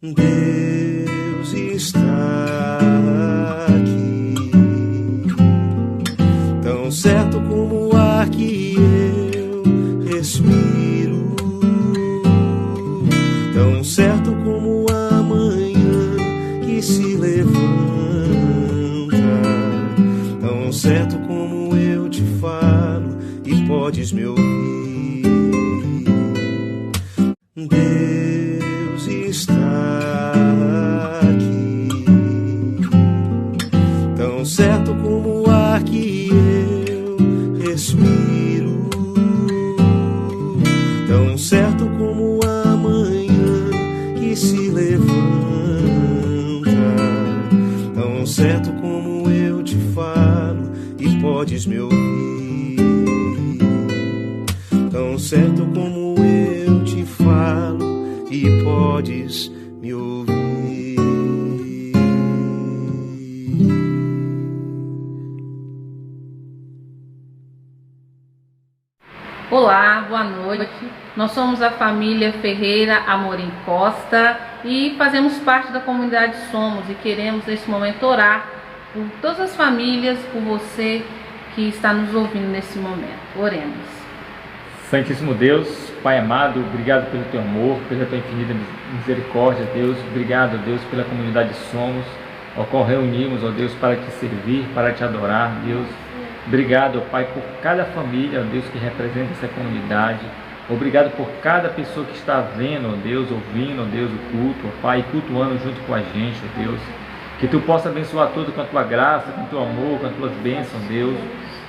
Deus está aqui, tão certo como o ar que eu respiro, tão certo como a manhã que se levanta, tão certo como eu te falo e podes me ouvir. Deus está aqui, tão certo como o ar que eu respiro, tão certo como a manhã que se levanta, tão certo como eu te falo e podes me ouvir, tão certo como eu te falo e podes me ouvir. Olá, boa noite. Nós somos a família Ferreira Amorim Costa e fazemos parte da comunidade Somos e queremos nesse momento orar por todas as famílias, por você que está nos ouvindo nesse momento. Oremos. Santíssimo Deus, Pai amado, obrigado pelo Teu amor, pela Tua infinita misericórdia, Deus. Obrigado, Deus, pela comunidade Somos, ao qual reunimos, ó Deus, para Te servir, para Te adorar, Deus. Obrigado, Pai, por cada família, ó Deus, que representa essa comunidade. Obrigado por cada pessoa que está vendo, ó Deus, ouvindo, ó Deus, o culto, ó Pai, cultuando junto com a gente, ó Deus. Que Tu possa abençoar tudo com a Tua graça, com o Teu amor, com as Tuas bênçãos, Deus.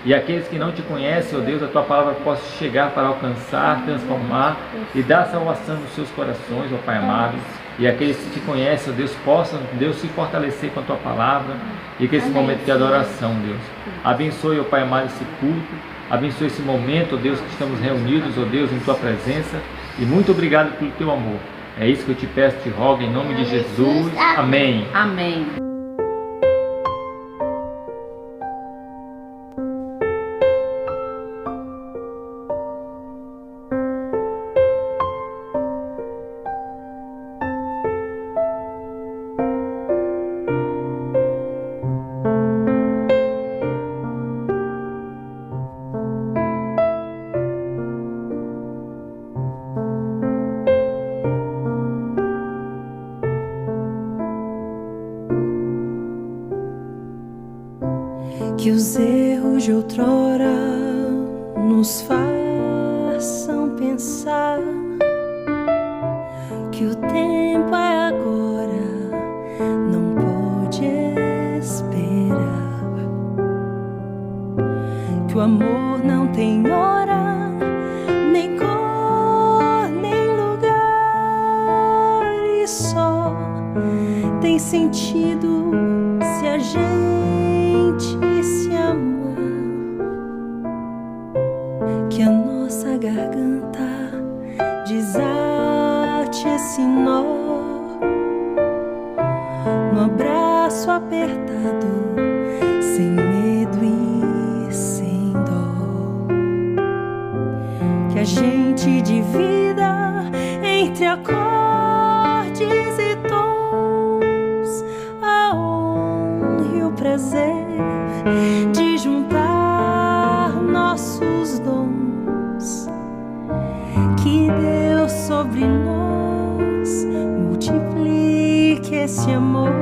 E aqueles que não Te conhecem, ó Deus, a Tua palavra possa chegar para alcançar, transformar e dar salvação nos seus corações, ó Pai amado. E aqueles que Te conhecem, ó Deus, possam, Deus, se fortalecer com a Tua palavra e com esse momento de adoração, Deus. Abençoe, ó Pai amado, esse culto. Abençoe esse momento, ó Deus, que estamos reunidos, ó Deus, em Tua presença. E muito obrigado pelo Teu amor. É isso que eu Te peço, Te rogo, em nome de Jesus. Amém. Amém. Que os erros de outrora nos façam pensar que o tempo é agora, não pode esperar, que o amor não tem hora, nem cor, nem lugar, e só tem sentido se a gente se amar, que a nossa garganta desate esse nó, no abraço apertado, sem medo e sem dó, que a gente divida entre acordes e tons a honra e o prazer de juntar nossos dons, que Deus sobre nós multiplique esse amor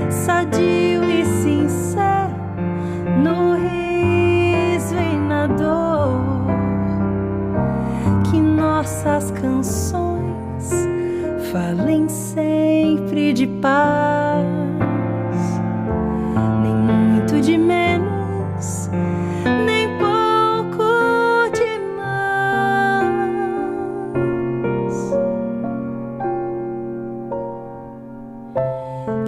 sadio e sincero, no riso e na dor, que nossas canções falem sempre de paz, de menos, nem pouco demais,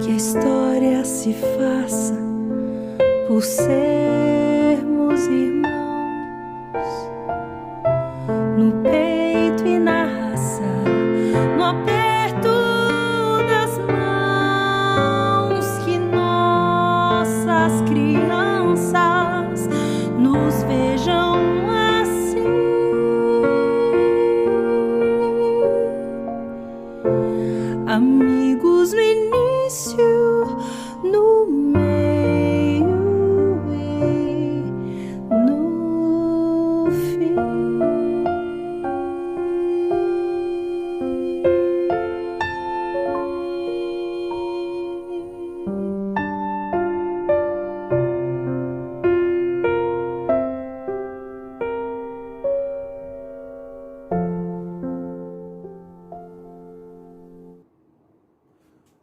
que a história se faça por sermos irmãos, no peito e na raça, no aperto das mãos, que nossas crianças nos vejam assim, amigos no início, no meio e no fim.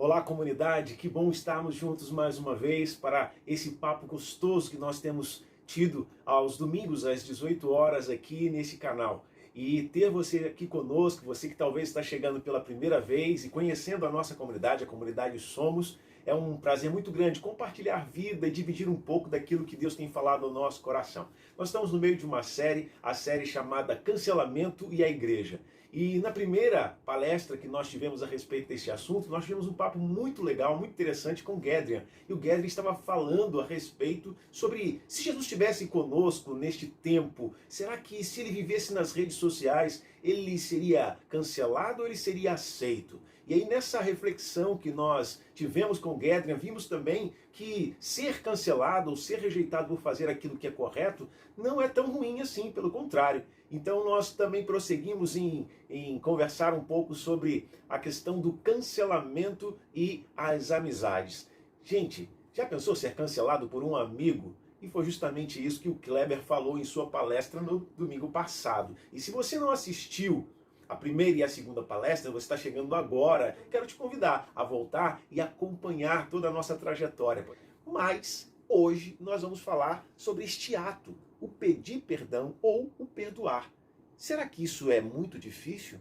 Olá, comunidade, que bom estarmos juntos mais uma vez para esse papo gostoso que nós temos tido aos domingos às 18 horas aqui nesse canal. E ter você aqui conosco, você que talvez está chegando pela primeira vez e conhecendo a nossa comunidade, a comunidade Somos, é um prazer muito grande compartilhar vida e dividir um pouco daquilo que Deus tem falado ao nosso coração. Nós estamos no meio de uma série, a série chamada Cancelamento e a Igreja. E na primeira palestra que nós tivemos a respeito desse assunto, nós tivemos um papo muito legal, muito interessante com o Gedrian. E o Gedrian estava falando a respeito sobre se Jesus estivesse conosco neste tempo, será que se ele vivesse nas redes sociais, ele seria cancelado ou ele seria aceito? E aí nessa reflexão que nós tivemos com o Gedrian, vimos também que ser cancelado ou ser rejeitado por fazer aquilo que é correto não é tão ruim assim, pelo contrário. Então nós também prosseguimos em conversar um pouco sobre a questão do cancelamento e as amizades. Gente, já pensou ser cancelado por um amigo? E foi justamente isso que o Kleber falou em sua palestra no domingo passado. E se você não assistiu a primeira e a segunda palestra, você está chegando agora, quero te convidar a voltar e acompanhar toda a nossa trajetória. Mas hoje nós vamos falar sobre este ato, o pedir perdão ou o perdoar. Será que isso é muito difícil?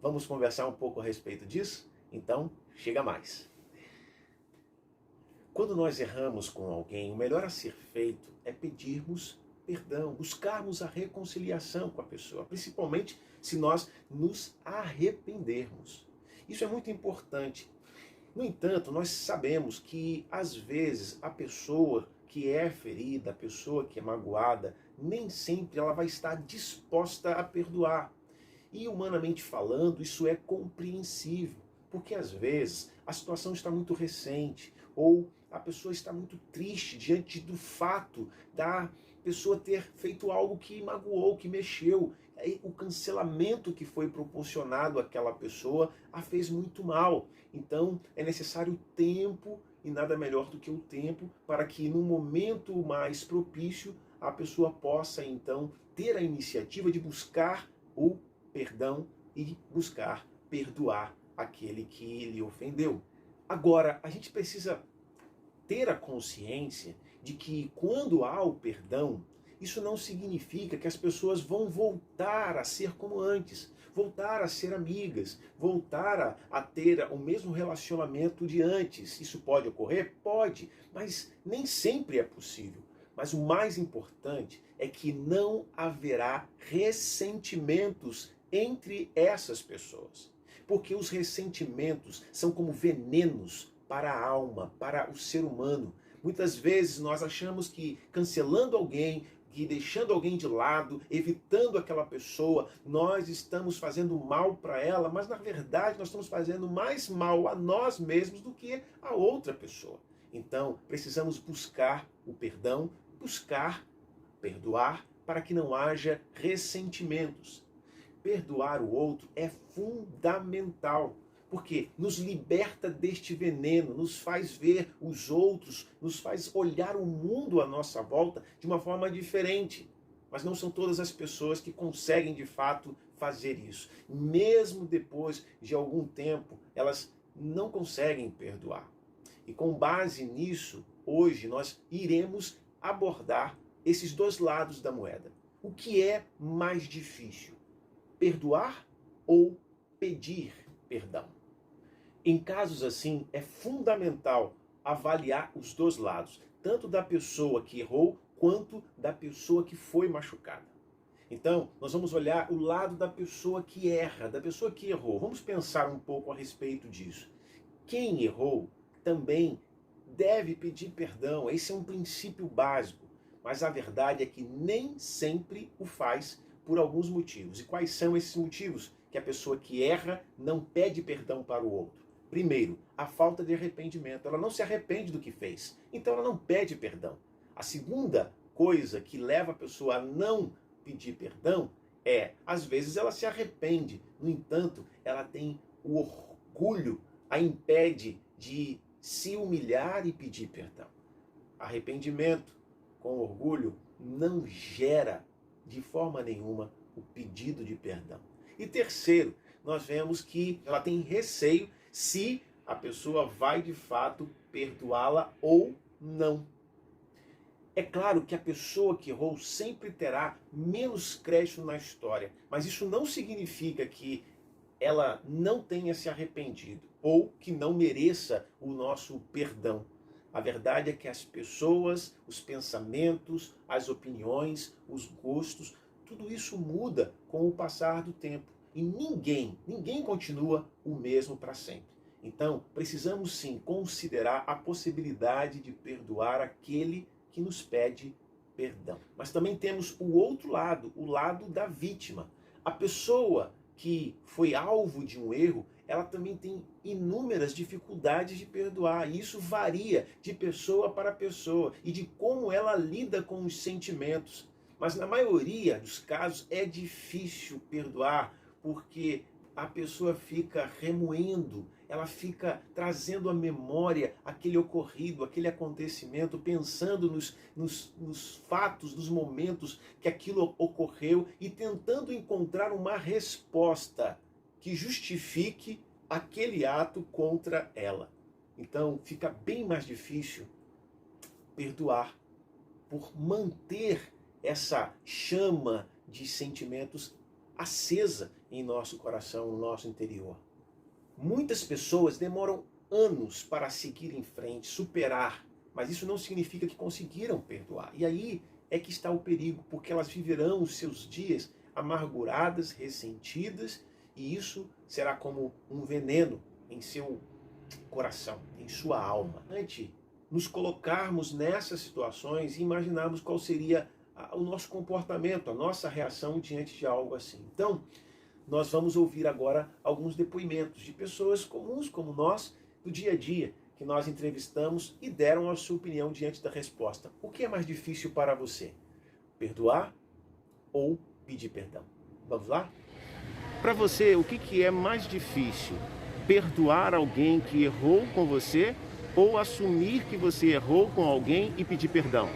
Vamos conversar um pouco a respeito disso? Então, chega mais. Quando nós erramos com alguém, o melhor a ser feito é pedirmos perdão, buscarmos a reconciliação com a pessoa, principalmente se nós nos arrependermos. Isso é muito importante. No entanto, nós sabemos que, às vezes, a pessoa que é ferida, a pessoa que é magoada, nem sempre ela vai estar disposta a perdoar. E, humanamente falando, isso é compreensível, porque, às vezes, a situação está muito recente, ou a pessoa está muito triste diante do fato da pessoa ter feito algo que magoou, que mexeu. O cancelamento que foi proporcionado àquela pessoa a fez muito mal. Então é necessário tempo, e nada melhor do que o tempo, para que no momento mais propício a pessoa possa então ter a iniciativa de buscar o perdão e buscar perdoar aquele que lhe ofendeu. Agora, a gente precisa ter a consciência de que quando há o perdão, isso não significa que as pessoas vão voltar a ser como antes, voltar a ser amigas, voltar a ter o mesmo relacionamento de antes. Isso pode ocorrer? Pode, mas nem sempre é possível. Mas o mais importante é que não haverá ressentimentos entre essas pessoas. Porque os ressentimentos são como venenos para a alma, para o ser humano. Muitas vezes nós achamos que cancelando alguém, que deixando alguém de lado, evitando aquela pessoa, nós estamos fazendo mal para ela, mas na verdade nós estamos fazendo mais mal a nós mesmos do que a outra pessoa. Então precisamos buscar o perdão, buscar perdoar para que não haja ressentimentos. Perdoar o outro é fundamental, porque nos liberta deste veneno, nos faz ver os outros, nos faz olhar o mundo à nossa volta de uma forma diferente. Mas não são todas as pessoas que conseguem de fato fazer isso. Mesmo depois de algum tempo, elas não conseguem perdoar. E com base nisso, hoje nós iremos abordar esses dois lados da moeda. O que é mais difícil? Perdoar ou pedir perdão? Em casos assim, é fundamental avaliar os dois lados, tanto da pessoa que errou, quanto da pessoa que foi machucada. Então, nós vamos olhar o lado da pessoa que erra, da pessoa que errou. Vamos pensar um pouco a respeito disso. Quem errou também deve pedir perdão, esse é um princípio básico. Mas a verdade é que nem sempre o faz por alguns motivos. E quais são esses motivos? Que a pessoa que erra não pede perdão para o outro. Primeiro, a falta de arrependimento. Ela não se arrepende do que fez, então ela não pede perdão. A segunda coisa que leva a pessoa a não pedir perdão é, às vezes ela se arrepende, no entanto, ela tem o orgulho, a impede de se humilhar e pedir perdão. Arrependimento com orgulho não gera de forma nenhuma o pedido de perdão. E terceiro, nós vemos que ela tem receio se a pessoa vai de fato perdoá-la ou não. É claro que a pessoa que errou sempre terá menos crédito na história, mas isso não significa que ela não tenha se arrependido ou que não mereça o nosso perdão. A verdade é que as pessoas, os pensamentos, as opiniões, os gostos, tudo isso muda com o passar do tempo. E ninguém continua o mesmo para sempre. Então, precisamos sim considerar a possibilidade de perdoar aquele que nos pede perdão. Mas também temos o outro lado, o lado da vítima. A pessoa que foi alvo de um erro, ela também tem inúmeras dificuldades de perdoar. E isso varia de pessoa para pessoa e de como ela lida com os sentimentos. Mas na maioria dos casos é difícil perdoar, porque a pessoa fica remoendo, ela fica trazendo à memória aquele ocorrido, aquele acontecimento, pensando nos fatos, nos momentos que aquilo ocorreu e tentando encontrar uma resposta que justifique aquele ato contra ela. Então fica bem mais difícil perdoar por manter essa chama de sentimentos acesa em nosso coração, no nosso interior. Muitas pessoas demoram anos para seguir em frente, superar, mas isso não significa que conseguiram perdoar. E aí é que está o perigo, porque elas viverão os seus dias amarguradas, ressentidas, e isso será como um veneno em seu coração, em sua alma. Antes de nos colocarmos nessas situações e imaginarmos qual seria o nosso comportamento, a nossa reação diante de algo assim. Então, nós vamos ouvir agora alguns depoimentos de pessoas comuns como nós, do dia a dia, que nós entrevistamos e deram a sua opinião diante da resposta. O que é mais difícil para você? Perdoar ou pedir perdão? Vamos lá? Para você, o que é mais difícil? Perdoar alguém que errou com você ou assumir que você errou com alguém e pedir perdão?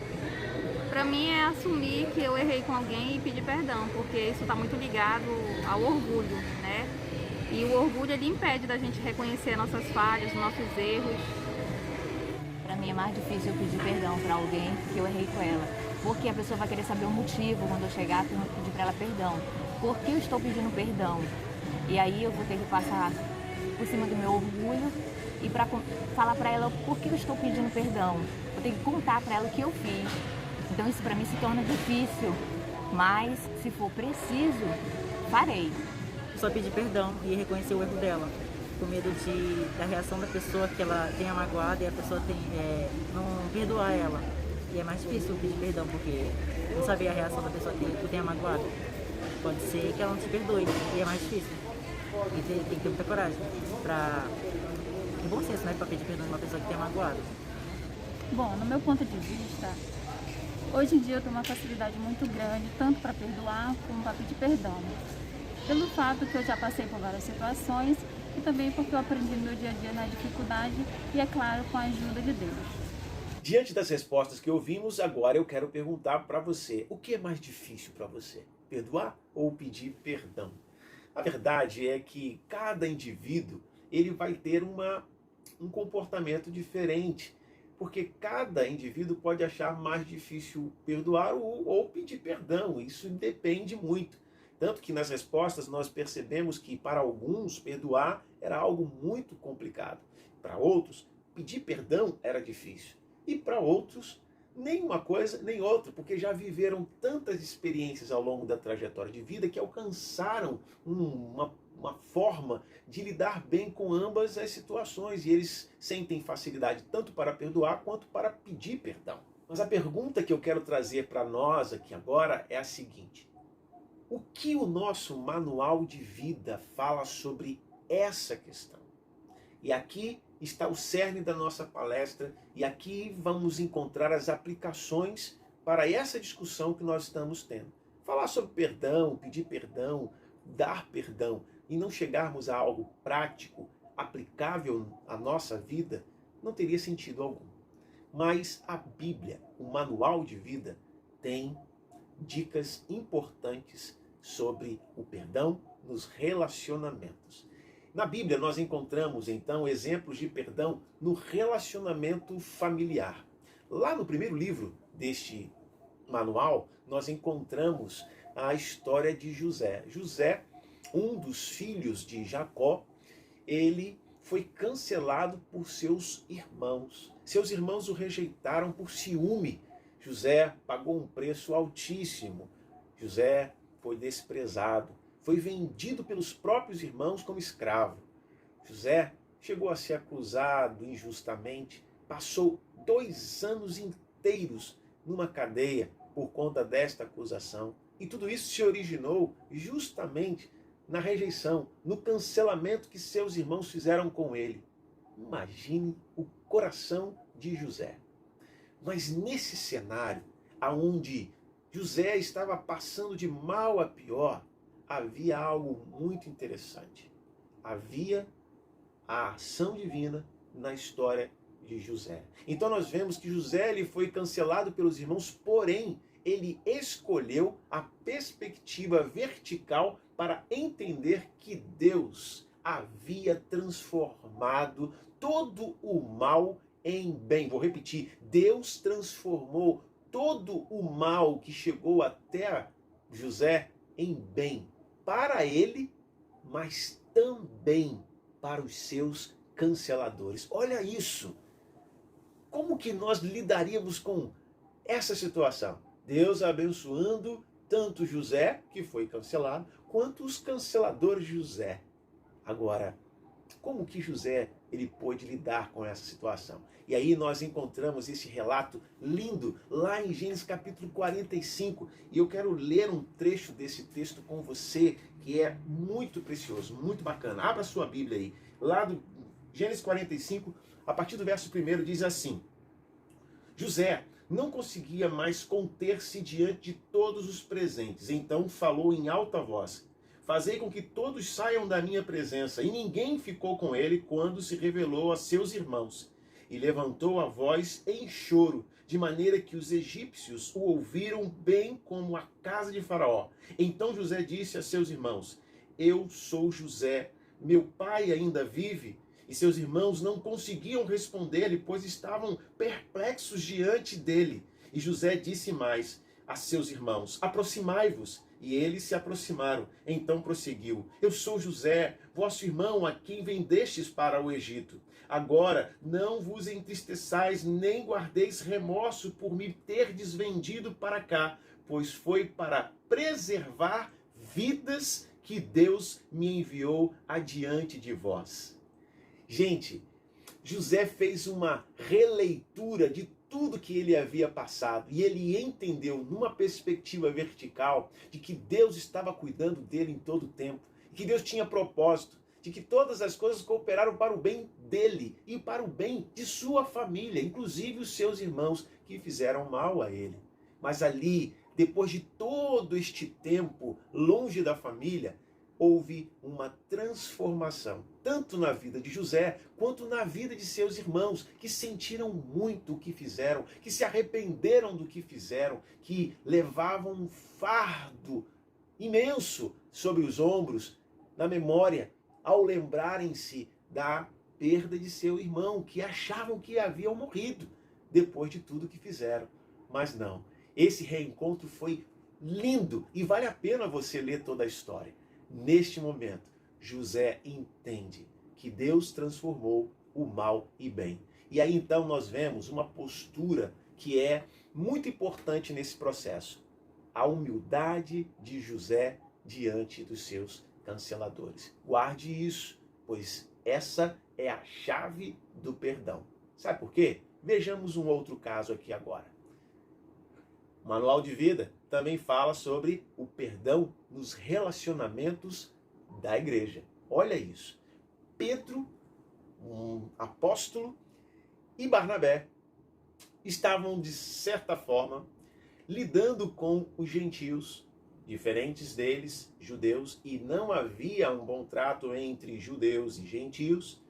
Para mim é assumir que eu errei com alguém e pedir perdão, porque isso está muito ligado ao orgulho, né? E o orgulho ele impede da gente reconhecer nossas falhas, nossos erros. Para mim é mais difícil eu pedir perdão para alguém que eu errei com ela, porque a pessoa vai querer saber o motivo quando eu chegar e pedir para ela perdão. Por que eu estou pedindo perdão? E aí eu vou ter que passar por cima do meu orgulho e para falar para ela por que eu estou pedindo perdão. Eu tenho que contar para ela o que eu fiz. Então isso para mim se torna difícil, mas se for preciso, farei. Só pedir perdão e reconhecer o erro dela, com medo da reação da pessoa que ela tenha magoado e a pessoa não perdoar ela. E é mais difícil pedir perdão, porque não saber a reação da pessoa que tu tenha magoado. Pode ser que ela não te perdoe, e é mais difícil. E tem que ter muita coragem, ter bom senso, né, para pedir perdão de uma pessoa que tenha magoado. Bom, no meu ponto de vista, hoje em dia eu tenho uma facilidade muito grande, tanto para perdoar como para pedir perdão. Pelo fato que eu já passei por várias situações e também porque eu aprendi no meu dia a dia na dificuldade e, é claro, com a ajuda de Deus. Diante das respostas que ouvimos, agora eu quero perguntar para você, o que é mais difícil para você? Perdoar ou pedir perdão? A verdade é que cada indivíduo ele vai ter um comportamento diferente, porque cada indivíduo pode achar mais difícil perdoar ou pedir perdão. Isso depende muito. Tanto que nas respostas nós percebemos que para alguns perdoar era algo muito complicado. Para outros, pedir perdão era difícil. E para outros, nem uma coisa nem outra, porque já viveram tantas experiências ao longo da trajetória de vida que alcançaram uma forma de lidar bem com ambas as situações. E eles sentem facilidade tanto para perdoar quanto para pedir perdão. Mas a pergunta que eu quero trazer para nós aqui agora é a seguinte: o que o nosso manual de vida fala sobre essa questão? E aqui está o cerne da nossa palestra, e aqui vamos encontrar as aplicações para essa discussão que nós estamos tendo. Falar sobre perdão, pedir perdão, dar perdão, e não chegarmos a algo prático, aplicável à nossa vida, não teria sentido algum. Mas a Bíblia, o manual de vida, tem dicas importantes sobre o perdão nos relacionamentos. Na Bíblia nós encontramos então exemplos de perdão no relacionamento familiar. Lá no primeiro livro deste manual, nós encontramos a história de José. José, um dos filhos de Jacó, ele foi cancelado por seus irmãos. Seus irmãos o rejeitaram por ciúme. José pagou um preço altíssimo. José foi desprezado, foi vendido pelos próprios irmãos como escravo. José chegou a ser acusado injustamente, passou 2 anos inteiros numa cadeia por conta desta acusação. E tudo isso se originou justamente na rejeição, no cancelamento que seus irmãos fizeram com ele. Imagine o coração de José. Mas nesse cenário, aonde José estava passando de mal a pior, havia algo muito interessante. Havia a ação divina na história de José. Então nós vemos que José ele foi cancelado pelos irmãos, porém ele escolheu a perspectiva vertical para entender que Deus havia transformado todo o mal em bem. Vou repetir, Deus transformou todo o mal que chegou até José em bem para ele, mas também para os seus canceladores. Olha isso! Como que nós lidaríamos com essa situação? Deus abençoando tanto José, que foi cancelado, quanto os canceladores de José. Agora, como que José ele pôde lidar com essa situação? E aí nós encontramos esse relato lindo lá em Gênesis capítulo 45. E eu quero ler um trecho desse texto com você, que é muito precioso, muito bacana. Abra sua Bíblia aí. Lá do Gênesis 45, a partir do verso 1, diz assim: José não conseguia mais conter-se diante de todos os presentes. Então falou em alta voz: fazei com que todos saiam da minha presença. E ninguém ficou com ele quando se revelou a seus irmãos. E levantou a voz em choro, de maneira que os egípcios o ouviram, bem como a casa de Faraó. Então José disse a seus irmãos: eu sou José, meu pai ainda vive? E seus irmãos não conseguiam responder-lhe, pois estavam perplexos diante dele. E José disse mais a seus irmãos: aproximai-vos. E eles se aproximaram. Então prosseguiu: eu sou José, vosso irmão, a quem vendestes para o Egito. Agora não vos entristeçais, nem guardeis remorso por me terdes vendido para cá, pois foi para preservar vidas que Deus me enviou adiante de vós. Gente, José fez uma releitura de tudo que ele havia passado, e ele entendeu numa perspectiva vertical de que Deus estava cuidando dele em todo o tempo, que Deus tinha propósito, de que todas as coisas cooperaram para o bem dele e para o bem de sua família, inclusive os seus irmãos que fizeram mal a ele. Mas ali, depois de todo este tempo longe da família, houve uma transformação, tanto na vida de José, quanto na vida de seus irmãos, que sentiram muito o que fizeram, que se arrependeram do que fizeram, que levavam um fardo imenso sobre os ombros, na memória, ao lembrarem-se da perda de seu irmão, que achavam que haviam morrido depois de tudo que fizeram. Mas não, esse reencontro foi lindo e vale a pena você ler toda a história. Neste momento, José entende que Deus transformou o mal em bem. E aí então nós vemos uma postura que é muito importante nesse processo. A humildade de José diante dos seus canceladores. Guarde isso, pois essa é a chave do perdão. Sabe por quê? Vejamos um outro caso aqui agora. O Manual de Vida também fala sobre o perdão nos relacionamentos da igreja. Olha isso. Pedro, um apóstolo, e Barnabé estavam, de certa forma, lidando com os gentios, diferentes deles, judeus, e não havia um bom trato entre judeus e gentios.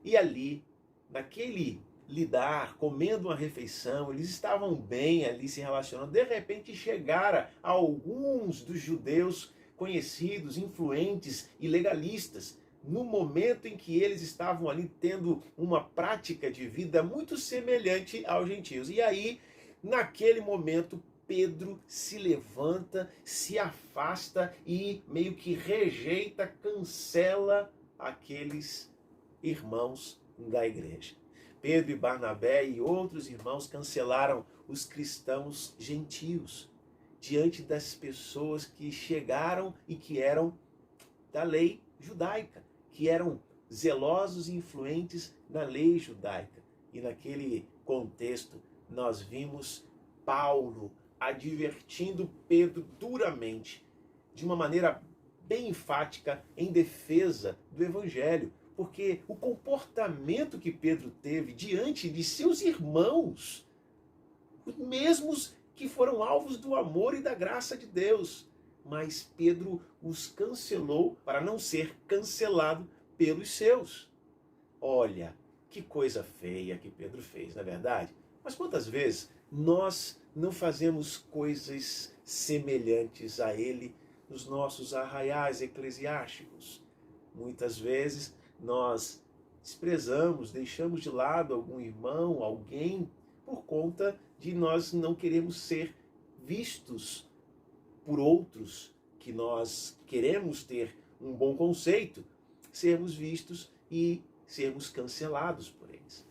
E ali, naquele lidar, comendo uma refeição, eles estavam bem ali se relacionando. De repente chegara alguns dos judeus conhecidos, influentes e legalistas, no momento em que eles estavam ali tendo uma prática de vida muito semelhante aos gentios. E aí, naquele momento, Pedro se levanta, se afasta e meio que rejeita, cancela aqueles irmãos da igreja. Pedro e Barnabé e outros irmãos cancelaram os cristãos gentios diante das pessoas que chegaram e que eram da lei judaica, que eram zelosos e influentes na lei judaica. E naquele contexto nós vimos Paulo advertindo Pedro duramente, de uma maneira bem enfática, em defesa do evangelho, porque o comportamento que Pedro teve diante de seus irmãos, os mesmos que foram alvos do amor e da graça de Deus, mas Pedro os cancelou para não ser cancelado pelos seus. Olha, que coisa feia que Pedro fez, não é verdade? Mas quantas vezes nós não fazemos coisas semelhantes a ele nos nossos arraiais eclesiásticos? Muitas vezes nós desprezamos, deixamos de lado algum irmão, alguém, por conta de nós não queremos ser vistos por outros, que nós queremos ter um bom conceito, sermos vistos e sermos cancelados por eles.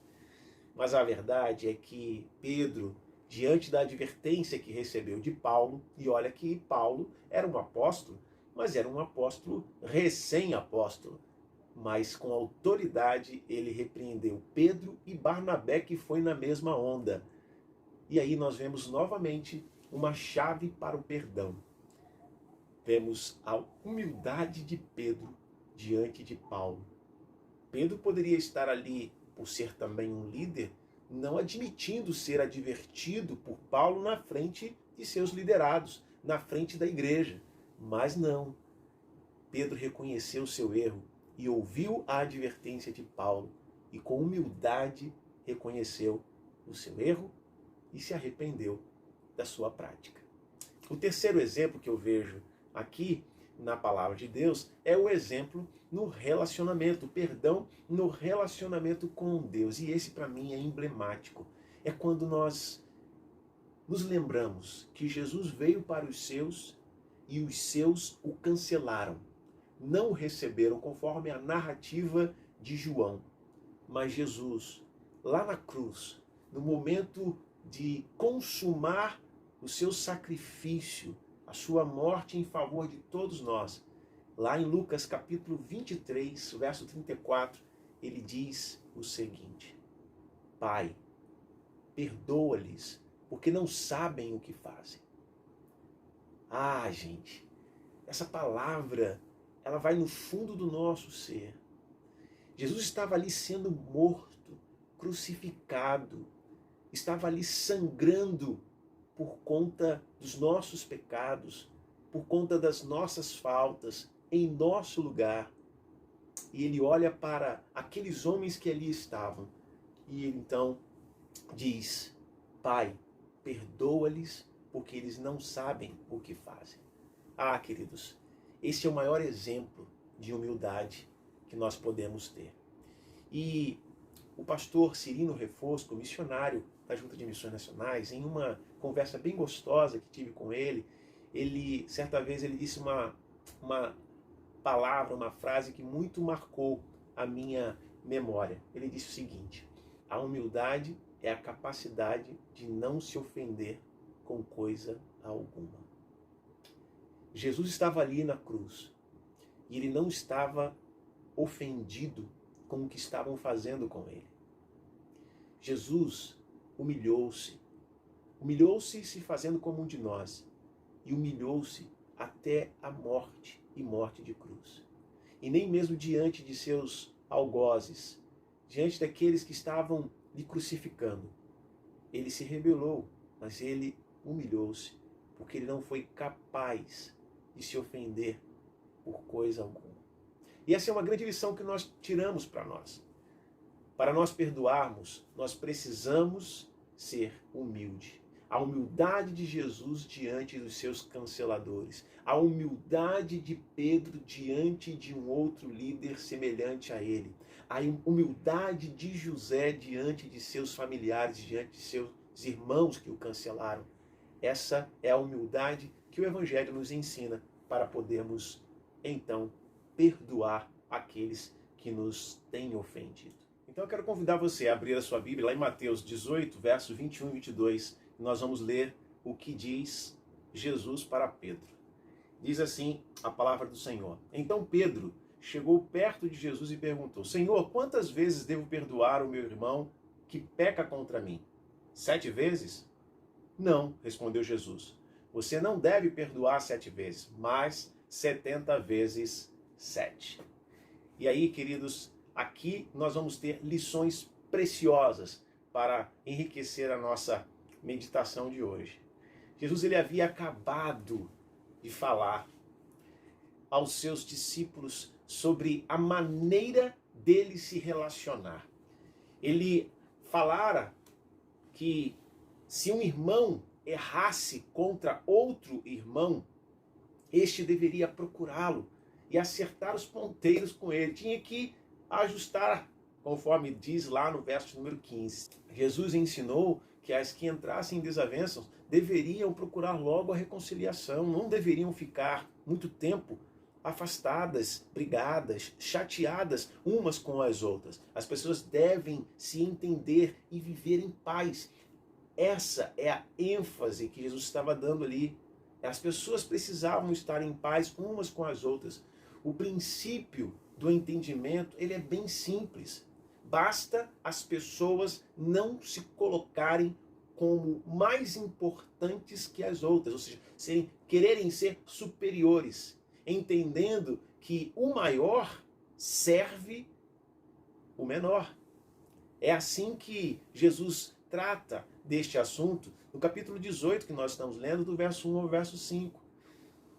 Mas a verdade é que Pedro, diante da advertência que recebeu de Paulo, e olha que Paulo era um apóstolo, mas era um apóstolo recém-apóstolo, mas com autoridade ele repreendeu Pedro e Barnabé, que foi na mesma onda. E aí nós vemos novamente uma chave para o perdão. Vemos a humildade de Pedro diante de Paulo. Pedro poderia estar ali, por ser também um líder, não admitindo ser advertido por Paulo na frente de seus liderados, na frente da igreja. Mas não. Pedro reconheceu o seu erro e ouviu a advertência de Paulo e com humildade reconheceu o seu erro e se arrependeu da sua prática. O terceiro exemplo que eu vejo aqui na palavra de Deus é o exemplo no relacionamento, o perdão no relacionamento com Deus. E esse para mim é emblemático. É quando nós nos lembramos que Jesus veio para os seus e os seus o cancelaram. Não o receberam conforme a narrativa de João. Mas Jesus, lá na cruz, no momento de consumar o seu sacrifício, a sua morte em favor de todos nós, lá em Lucas capítulo 23, verso 34, ele diz o seguinte: Pai, perdoa-lhes, porque não sabem o que fazem. Ah, gente, essa palavra, ela vai no fundo do nosso ser. Jesus estava ali sendo morto, crucificado, estava ali sangrando por conta dos nossos pecados, por conta das nossas faltas, em nosso lugar. E ele olha para aqueles homens que ali estavam e ele então diz: Pai, perdoa-lhes, porque eles não sabem o que fazem. Ah, queridos, esse é o maior exemplo de humildade que nós podemos ter. E o pastor Cirino Refosco, missionário da Junta de Missões Nacionais, em uma conversa bem gostosa que tive com ele, certa vez ele disse uma palavra, uma frase que muito marcou a minha memória. Ele disse o seguinte: a humildade é a capacidade de não se ofender com coisa alguma. Jesus estava ali na cruz e ele não estava ofendido com o que estavam fazendo com ele. Jesus humilhou-se se fazendo como um de nós, e humilhou-se até a morte e morte de cruz. E nem mesmo diante de seus algozes, diante daqueles que estavam lhe crucificando. Ele se rebelou, mas ele humilhou-se, porque ele não foi capaz de se ofender por coisa alguma. E essa é uma grande lição que nós tiramos para nós. Para nós perdoarmos, nós precisamos ser humilde. A humildade de Jesus diante dos seus canceladores. A humildade de Pedro diante de um outro líder semelhante a ele. A humildade de José diante de seus familiares, diante de seus irmãos que o cancelaram. Essa é a humildade que o Evangelho nos ensina para podermos, então, perdoar aqueles que nos têm ofendido. Então eu quero convidar você a abrir a sua Bíblia lá em Mateus 18, versos 21 e 22. Nós vamos ler o que diz Jesus para Pedro. Diz assim a palavra do Senhor. Então Pedro chegou perto de Jesus e perguntou: Senhor, quantas vezes devo perdoar o meu irmão que peca contra mim? 7 vezes? Não, respondeu Jesus. Você não deve perdoar 7 vezes, mas 70 vezes 7. E aí, queridos, aqui nós vamos ter lições preciosas para enriquecer a nossa meditação de hoje. Jesus ele havia acabado de falar aos seus discípulos sobre a maneira dele se relacionar. Ele falara que se um irmão errasse contra outro irmão, este deveria procurá-lo e acertar os ponteiros com ele. Tinha que ajustar, conforme diz lá no verso número 15. Jesus ensinou que as que entrassem em desavenças deveriam procurar logo a reconciliação, não deveriam ficar muito tempo afastadas, brigadas, chateadas umas com as outras. As pessoas devem se entender e viver em paz. Essa é a ênfase que Jesus estava dando ali. As pessoas precisavam estar em paz umas com as outras. O princípio do entendimento, ele é bem simples. Basta as pessoas não se colocarem como mais importantes que as outras, ou seja, quererem ser superiores, entendendo que o maior serve o menor. É assim que Jesus trata deste assunto no capítulo 18 que nós estamos lendo, do verso 1 ao verso 5.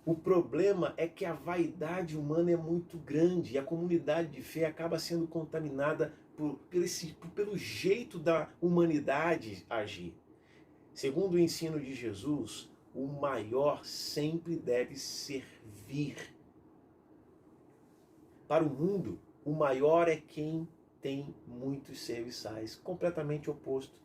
O problema é que a vaidade humana é muito grande e a comunidade de fé acaba sendo contaminada pelo jeito da humanidade agir. Segundo o ensino de Jesus, o maior sempre deve servir. Para o mundo, o maior é quem tem muitos serviçais, completamente oposto.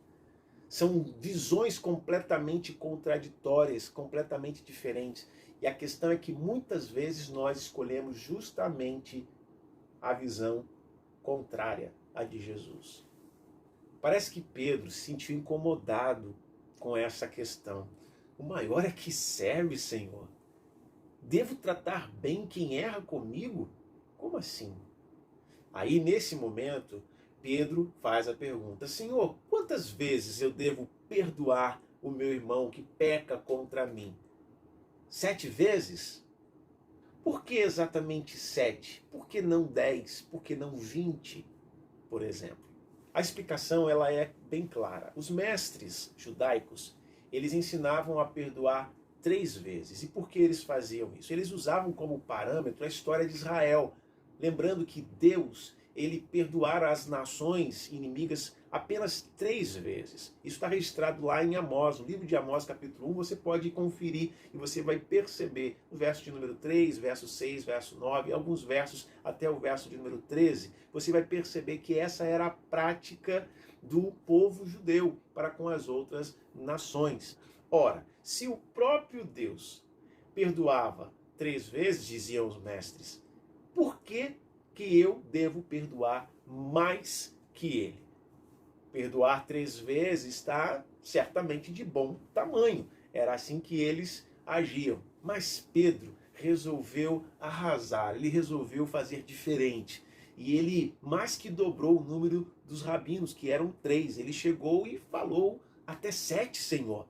São visões completamente contraditórias, completamente diferentes. E a questão é que muitas vezes nós escolhemos justamente a visão contrária à de Jesus. Parece que Pedro se sentiu incomodado com essa questão. O maior é que serve, Senhor. Devo tratar bem quem erra comigo? Como assim? Aí, nesse momento, Pedro faz a pergunta: Senhor, quantas vezes eu devo perdoar o meu irmão que peca contra mim? 7 vezes? Por que exatamente 7? Por que não 10? Por que não 20, por exemplo? A explicação ela é bem clara. Os mestres judaicos, eles ensinavam a perdoar 3 vezes. E por que eles faziam isso? Eles usavam como parâmetro a história de Israel, lembrando que Deus, ele perdoara as nações inimigas apenas 3 vezes. Isso está registrado lá em Amós, no livro de Amós, capítulo 1, você pode conferir e você vai perceber no verso de número 3, verso 6, verso 9, alguns versos até o verso de número 13, você vai perceber que essa era a prática do povo judeu para com as outras nações. Ora, se o próprio Deus perdoava 3 vezes, diziam os mestres, por que eu devo perdoar mais que ele? Perdoar 3 vezes está certamente de bom tamanho. Era assim que eles agiam. Mas Pedro resolveu arrasar, ele resolveu fazer diferente. E ele mais que dobrou o número dos rabinos, que eram 3. Ele chegou e falou até 7, Senhor.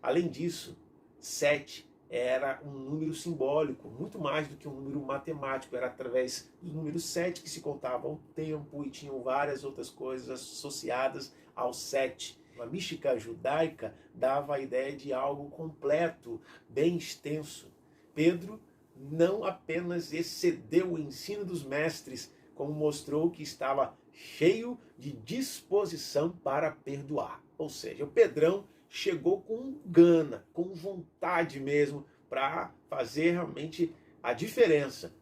Além disso, 7 era um número simbólico, muito mais do que um número matemático. Era através do número 7 que se contava o tempo e tinham várias outras coisas associadas ao 7. A mística judaica dava a ideia de algo completo, bem extenso. Pedro não apenas excedeu o ensino dos mestres, como mostrou que estava cheio de disposição para perdoar. Ou seja, o Pedrão chegou com gana, com vontade mesmo, para fazer realmente a diferença.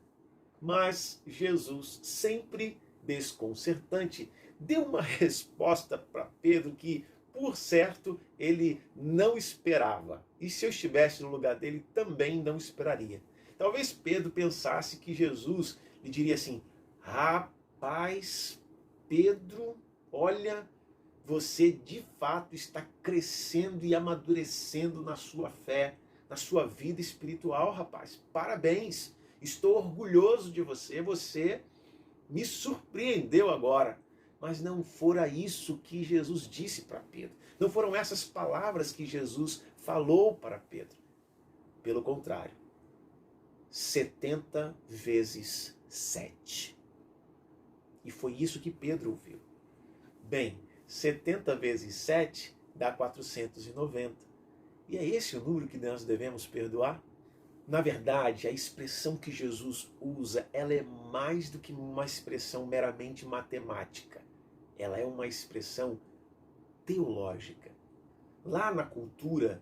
Mas Jesus, sempre desconcertante, deu uma resposta para Pedro que, por certo, ele não esperava. E se eu estivesse no lugar dele, também não esperaria. Talvez Pedro pensasse que Jesus lhe diria assim: rapaz, Pedro, olha, você de fato está crescendo e amadurecendo na sua fé, na sua vida espiritual, rapaz. Parabéns, estou orgulhoso de você, você me surpreendeu agora. Mas não fora isso que Jesus disse para Pedro. Não foram essas palavras que Jesus falou para Pedro. Pelo contrário, 70 vezes 7. E foi isso que Pedro ouviu. Bem, 70 vezes 7 dá 490. E é esse o número que nós devemos perdoar? Na verdade, a expressão que Jesus usa, ela é mais do que uma expressão meramente matemática. Ela é uma expressão teológica. Lá na cultura,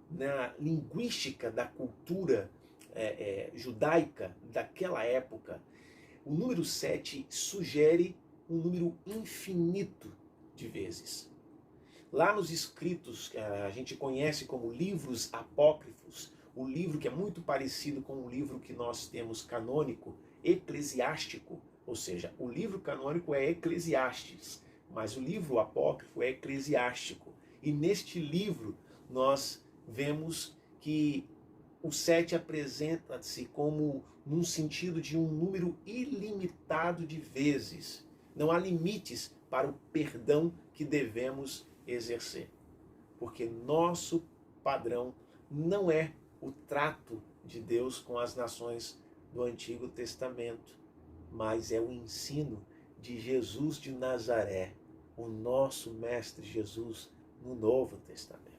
na linguística da cultura judaica daquela época, o número 7 sugere um número infinito de vezes. Lá nos escritos que a gente conhece como livros apócrifos, o livro que é muito parecido com o livro que nós temos canônico, eclesiástico, ou seja, o livro canônico é Eclesiastes, mas o livro apócrifo é eclesiástico. E neste livro nós vemos que o 7 apresenta-se como num sentido de um número ilimitado de vezes. Não há limites para o perdão que devemos exercer. Porque nosso padrão não é o trato de Deus com as nações do Antigo Testamento, mas é o ensino de Jesus de Nazaré, o nosso Mestre Jesus, no Novo Testamento.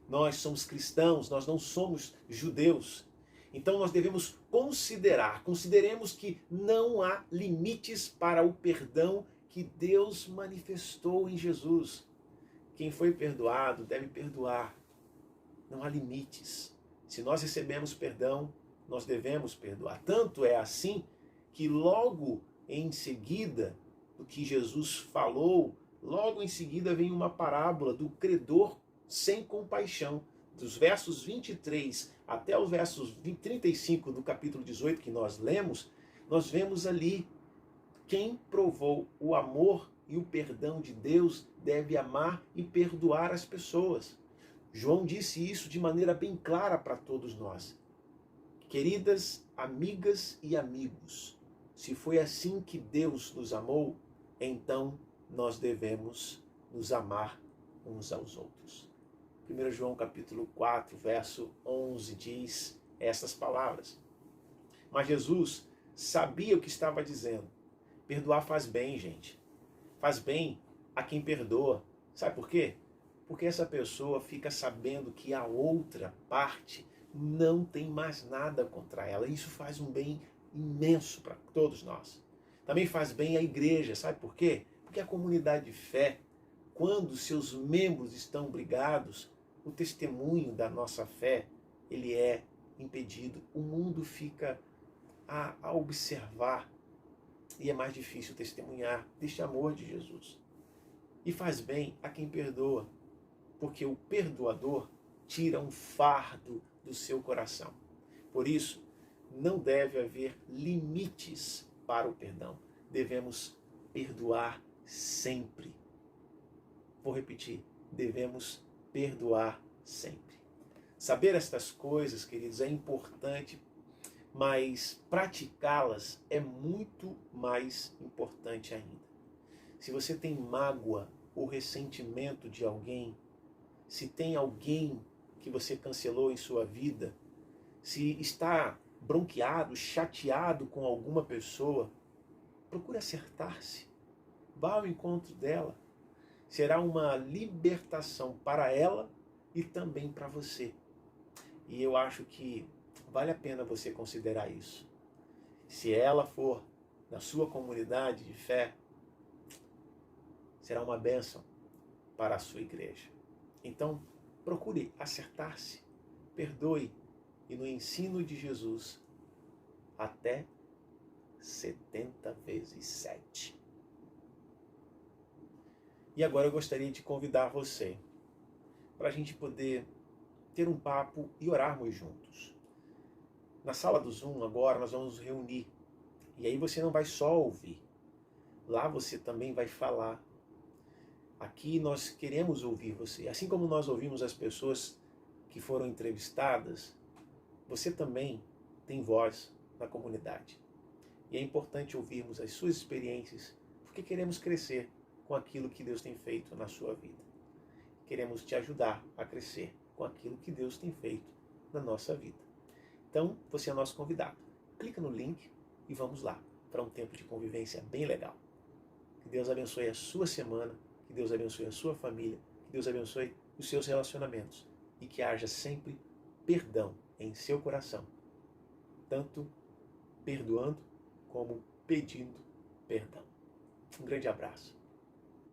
Nós somos cristãos, nós não somos judeus. Então nós devemos consideremos que não há limites para o perdão que Deus manifestou em Jesus. Quem foi perdoado deve perdoar. Não há limites. Se nós recebemos perdão, nós devemos perdoar. Tanto é assim que logo em seguida do que Jesus falou, logo em seguida vem uma parábola do credor sem compaixão. Dos versos 23 até os versos 35 do capítulo 18 que nós lemos, nós vemos ali quem provou o amor e o perdão de Deus deve amar e perdoar as pessoas. João disse isso de maneira bem clara para todos nós. Queridas amigas e amigos, se foi assim que Deus nos amou, então nós devemos nos amar uns aos outros. 1 João capítulo 4, verso 11 diz estas palavras. Mas Jesus sabia o que estava dizendo. Perdoar faz bem, gente. Faz bem a quem perdoa. Sabe por quê? Porque essa pessoa fica sabendo que a outra parte não tem mais nada contra ela. Isso faz um bem imenso para todos nós. Também faz bem à igreja. Sabe por quê? Porque a comunidade de fé, quando seus membros estão brigados, o testemunho da nossa fé, ele é impedido. O mundo fica a observar e é mais difícil testemunhar deste amor de Jesus. E faz bem a quem perdoa, porque o perdoador tira um fardo do seu coração. Por isso, não deve haver limites para o perdão. Devemos perdoar sempre. Vou repetir, devemos perdoar sempre. Saber estas coisas, queridos, é importante, mas praticá-las é muito mais importante ainda. Se você tem mágoa ou ressentimento de alguém, se tem alguém que você cancelou em sua vida, se está bronqueado, chateado com alguma pessoa, procure acertar-se. Vá ao encontro dela. Será uma libertação para ela e também para você. E eu acho que vale a pena você considerar isso. Se ela for da sua comunidade de fé, será uma bênção para a sua igreja. Então, procure acertar-se, perdoe e no ensino de Jesus, até 70 vezes 7. E agora eu gostaria de convidar você para a gente poder ter um papo e orarmos juntos. Na sala do Zoom agora nós vamos nos reunir. E aí você não vai só ouvir. Lá você também vai falar. Aqui nós queremos ouvir você. Assim como nós ouvimos as pessoas que foram entrevistadas, você também tem voz na comunidade. E é importante ouvirmos as suas experiências, porque queremos crescer com aquilo que Deus tem feito na sua vida. Queremos te ajudar a crescer com aquilo que Deus tem feito na nossa vida. Então, você é nosso convidado. Clica no link e vamos lá para um tempo de convivência bem legal. Que Deus abençoe a sua semana, que Deus abençoe a sua família, que Deus abençoe os seus relacionamentos e que haja sempre perdão em seu coração, tanto perdoando como pedindo perdão. Um grande abraço.